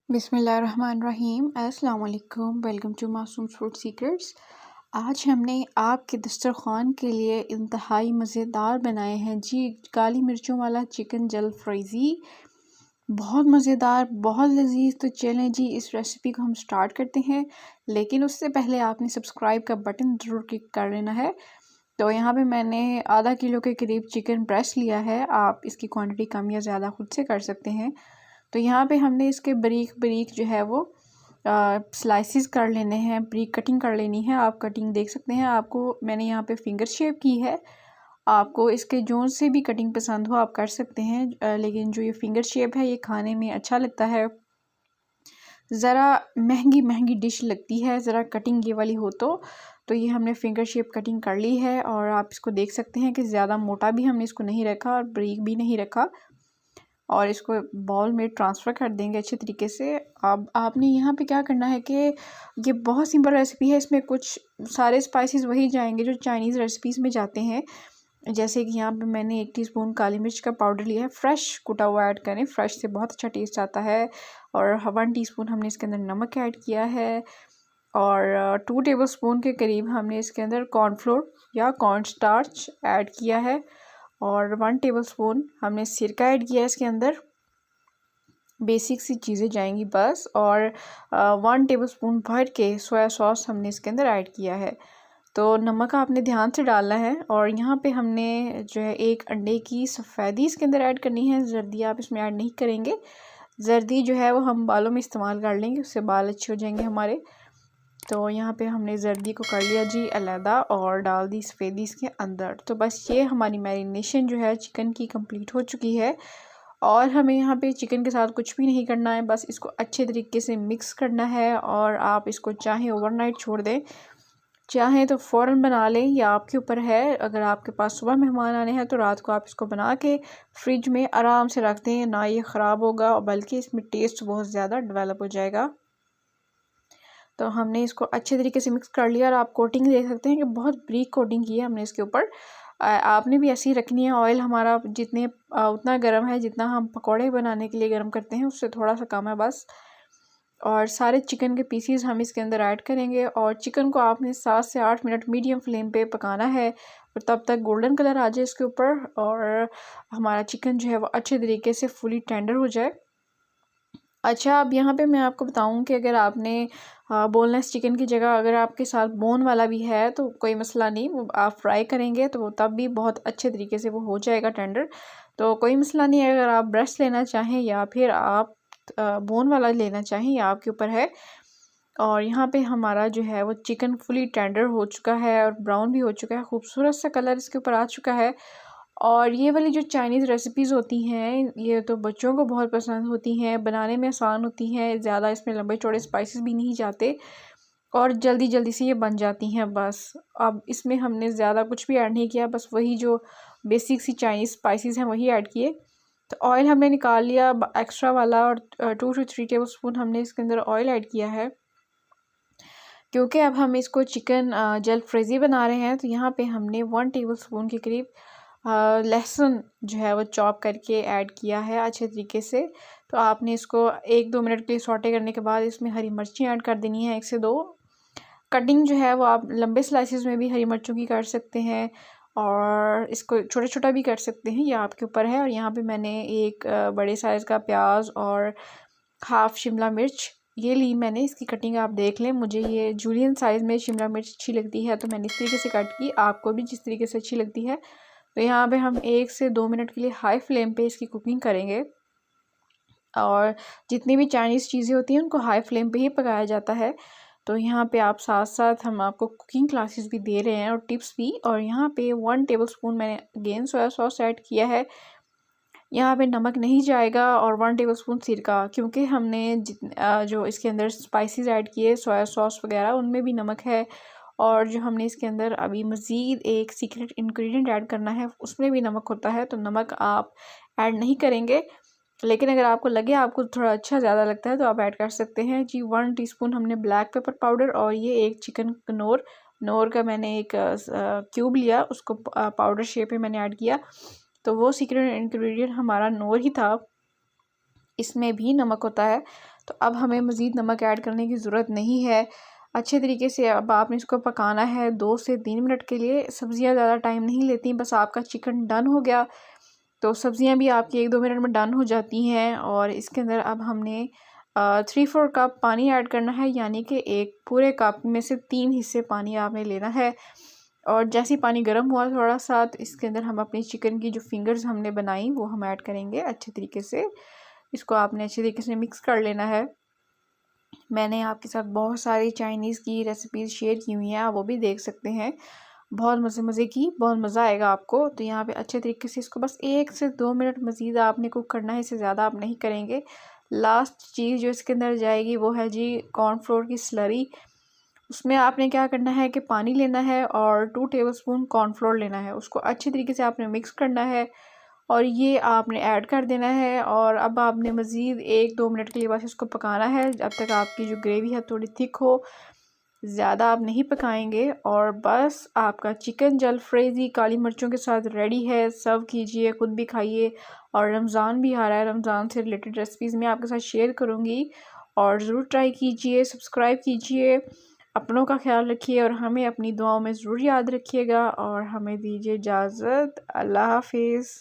बिस्मिल्लाहिर्रहमानिर्रहीम। अस्सलाम वालेकुम। वेलकम टू मासूम फूड सीक्रेट्स। आज हमने आपके दस्तरखान के लिए इंतहाई मज़ेदार बनाए हैं जी काली मिर्चों वाला चिकन जल फ्राइज़ी। बहुत मज़ेदार, बहुत लजीज। तो चलें जी इस रेसिपी को हम स्टार्ट करते हैं, लेकिन उससे पहले आपने सब्सक्राइब का बटन ज़रूर क्लिक कर लेना है। तो यहाँ पे मैंने आधा किलो के करीब चिकन ब्रेस्ट लिया है। आप इसकी क्वांटिटी कम या ज़्यादा खुद से कर सकते हैं। तो यहाँ पे हमने इसके बारीक बारीक जो है वो स्लाइसिस कर लेने हैं, बारीक कटिंग कर लेनी है। आप कटिंग देख सकते हैं, आपको मैंने यहाँ पे फिंगर शेप की है। आपको इसके जोन से भी कटिंग पसंद हो आप कर सकते हैं, लेकिन जो ये फिंगर शेप है ये खाने में अच्छा लगता है। ज़रा महंगी महंगी डिश लगती है ज़रा कटिंग ये वाली हो तो ये हमने फिंगर शेप कटिंग कर ली है। और आप इसको देख सकते हैं कि ज़्यादा मोटा भी हमने इसको नहीं रखा और बारीक भी नहीं रखा। और इसको बाउल में ट्रांसफ़र कर देंगे अच्छे तरीके से। अब आपने यहाँ पे क्या करना है कि ये बहुत सिंपल रेसिपी है, इसमें कुछ सारे स्पाइसेस वही जाएंगे जो चाइनीज़ रेसिपीज़ में जाते हैं। जैसे कि यहाँ पे मैंने 1 टीस्पून काली मिर्च का पाउडर लिया है, फ्रेश कुटा हुआ ऐड करें, फ्रेश से बहुत अच्छा टेस्ट आता है। और 1 टीस्पून हमने इसके अंदर नमक ऐड किया है। और 2 टेबलस्पून के करीब हमने इसके अंदर कॉर्नफ्लोर या कॉर्न स्टार्च ऐड किया है। और 1 टेबलस्पून हमने सिरका ऐड किया है इसके अंदर। बेसिक सी चीज़ें जाएंगी बस। और 1 टेबलस्पून भर के सोया सॉस हमने इसके अंदर ऐड किया है। तो नमक आपने ध्यान से डालना है। और यहाँ पे हमने जो है 1 अंडे की सफ़ेदी इसके अंदर ऐड करनी है, जर्दी आप इसमें ऐड नहीं करेंगे। जर्दी जो है वो हम बालों में इस्तेमाल कर लेंगे, उससे बाल अच्छे हो जाएंगे हमारे। तो यहाँ पे हमने जर्दी को कर लिया जी अलहदा और डाल दी सफ़ेदी इसके अंदर। तो बस ये हमारी मैरिनेशन जो है चिकन की कंप्लीट हो चुकी है। और हमें यहाँ पे चिकन के साथ कुछ भी नहीं करना है, बस इसको अच्छे तरीके से मिक्स करना है। और आप इसको चाहे ओवरनाइट छोड़ दें, चाहें तो फ़ौरन बना लें, या आपके ऊपर है। अगर आपके पास सुबह मेहमान आने हैं तो रात को आप इसको बना के फ्रिज में आराम से रख दें, ना ये ख़राब होगा बल्कि इसमें टेस्ट बहुत ज़्यादा डेवलप हो जाएगा। तो हमने इसको अच्छे तरीके से मिक्स कर लिया। और आप कोटिंग देख सकते हैं कि बहुत बारीक कोटिंग की है हमने इसके ऊपर। आपने भी ऐसी ही रखनी है। ऑयल हमारा जितने उतना गर्म है जितना हम पकौड़े बनाने के लिए गर्म करते हैं, उससे थोड़ा सा कम है बस। और सारे चिकन के पीसीज हम इसके अंदर ऐड करेंगे। और चिकन को आपने 7 से 8 मिनट मीडियम फ्लेम पे पकाना है, और तब तक गोल्डन कलर आ जाए इसके ऊपर और हमारा चिकन जो है वो अच्छे तरीके से फुली टेंडर हो जाए। अच्छा, अब यहाँ पे मैं आपको बताऊँ कि अगर आपने बोनलेस चिकन की जगह अगर आपके साथ बोन वाला भी है तो कोई मसला नहीं, वो आप फ्राई करेंगे तो वो तब भी बहुत अच्छे तरीके से वो हो जाएगा टेंडर। तो कोई मसला नहीं है, अगर आप ब्रेस्ट लेना चाहें या फिर आप बोन वाला लेना चाहें, या आपके ऊपर है। और यहाँ पे हमारा जो है वो चिकन फुली टेंडर हो चुका है और ब्राउन भी हो चुका है, खूबसूरत सा कलर इसके ऊपर आ चुका है। और ये वाली जो चाइनीज़ रेसिपीज़ होती हैं ये तो बच्चों को बहुत पसंद होती हैं, बनाने में आसान होती हैं, ज़्यादा इसमें लंबे चौड़े स्पाइसेस भी नहीं जाते और जल्दी जल्दी से ये बन जाती हैं बस। अब इसमें हमने ज़्यादा कुछ भी ऐड नहीं किया, बस वही जो बेसिक सी चाइनीज़ स्पाइसेस हैं वही ऐड किए। तो ऑयल हमने निकाल लिया एक्स्ट्रा वाला, और 2 to 3 टेबलस्पून हमने इसके अंदर ऑयल ऐड किया है, क्योंकि अब हम इसको चिकन जल फ्रेज़ी बना रहे हैं। तो यहाँ पे हमने 1 टेबलस्पून के करीब लहसुन जो है वो चॉप करके ऐड किया है अच्छे तरीके से। तो आपने इसको 1-2 मिनट के लिए सौटे करने के बाद इसमें हरी मिर्ची ऐड कर देनी है 1 से 2। कटिंग जो है वो आप लंबे स्लाइसेस में भी हरी मिर्चों की कर सकते हैं और इसको छोटा छोटा भी कर सकते हैं, ये आपके ऊपर है। और यहाँ पे मैंने एक बड़े साइज़ का प्याज और हाफ़ शिमला मिर्च ये ली मैंने। इसकी कटिंग आप देख लें, मुझे ये जूलियन साइज़ में शिमला मिर्च अच्छी लगती है तो मैंने इस तरीके से कट की, आपको भी जिस तरीके से अच्छी लगती है। तो यहाँ पे हम 1 से 2 मिनट के लिए हाई फ्लेम पे इसकी कुकिंग करेंगे। और जितनी भी चाइनीज़ चीज़ें होती हैं उनको हाई फ्लेम पे ही पकाया जाता है। तो यहाँ पे आप साथ साथ हम आपको कुकिंग क्लासेस भी दे रहे हैं और टिप्स भी। और यहाँ पे 1 टेबलस्पून मैंने अगेन सोया सॉस ऐड किया है। यहाँ पे नमक नहीं जाएगा। और 1 टेबलस्पून सिरका, क्योंकि हमने जो इसके अंदर स्पाइसेस ऐड किए सोया सॉस वगैरह उनमें भी नमक है। और जो हमने इसके अंदर अभी मज़ीद एक सीक्रेट इंग्रेडिएंट ऐड करना है उसमें भी नमक होता है, तो नमक आप ऐड नहीं करेंगे। लेकिन अगर आपको लगे आपको थोड़ा अच्छा ज़्यादा लगता है तो आप ऐड कर सकते हैं जी। 1 टीस्पून हमने ब्लैक पेपर पाउडर, और ये एक चिकन नोर का मैंने एक क्यूब लिया, उसको पाउडर शेप में मैंने ऐड किया। तो वो सीक्रेट इंग्रेडिएंट हमारा नोर ही था, इसमें भी नमक होता है। तो अब हमें मज़ीद नमक ऐड करने की ज़रूरत नहीं है। अच्छे तरीके से अब आपने इसको पकाना है 2 से 3 मिनट के लिए। सब्ज़ियाँ ज़्यादा टाइम नहीं लेती, बस आपका चिकन डन हो गया तो सब्ज़ियाँ भी आपकी 1-2 मिनट में डन हो जाती हैं। और इसके अंदर अब हमने 3-4 कप पानी ऐड करना है, यानी कि एक पूरे कप में से 3 हिस्से पानी आपने लेना है। और जैसे ही पानी गर्म हुआ थोड़ा सा, तो इसके अंदर हम अपनी चिकन की जो फिंगर्स हमने बनाई वो हम ऐड करेंगे अच्छे तरीके से। इसको आपने अच्छे तरीके से मिक्स कर लेना है। मैंने आपके साथ बहुत सारी चाइनीज़ की रेसिपीज़ शेयर की हुई हैं, आप वो भी देख सकते हैं। बहुत मज़े की, बहुत मज़ा आएगा आपको। तो यहाँ पे अच्छे तरीके से इसको बस 1 से 2 मिनट मज़ीद आपने कुक करना है, इससे ज़्यादा आप नहीं करेंगे। लास्ट चीज़ जो इसके अंदर जाएगी वो है जी कॉर्नफ्लोर की स्लरी। उसमें आपने क्या करना है कि पानी लेना है और 2 टेबलस्पून कॉर्नफ्लोर लेना है, उसको अच्छे तरीके से आपने मिक्स करना है और ये आपने ऐड कर देना है। और अब आपने मज़ीद 1-2 मिनट के लिए बस इसको पकाना है, जब तक आपकी जो ग्रेवी है थोड़ी थिक हो। ज़्यादा आप नहीं पकाएंगे और बस आपका चिकन जलफ्रेज़ी काली मिर्चों के साथ रेडी है। सर्व कीजिए, खुद भी खाइए। और रमज़ान भी आ रहा है, रमज़ान से रिलेटेड रेसिपीज़ मैं आपके साथ शेयर करूँगी और ज़रूर ट्राई कीजिए, सब्सक्राइब कीजिए। अपनों का ख्याल रखिए और हमें अपनी दुआओं में ज़रूर याद रखिएगा और हमें दीजिए इजाज़त। अल्लाह हाफ़िज़।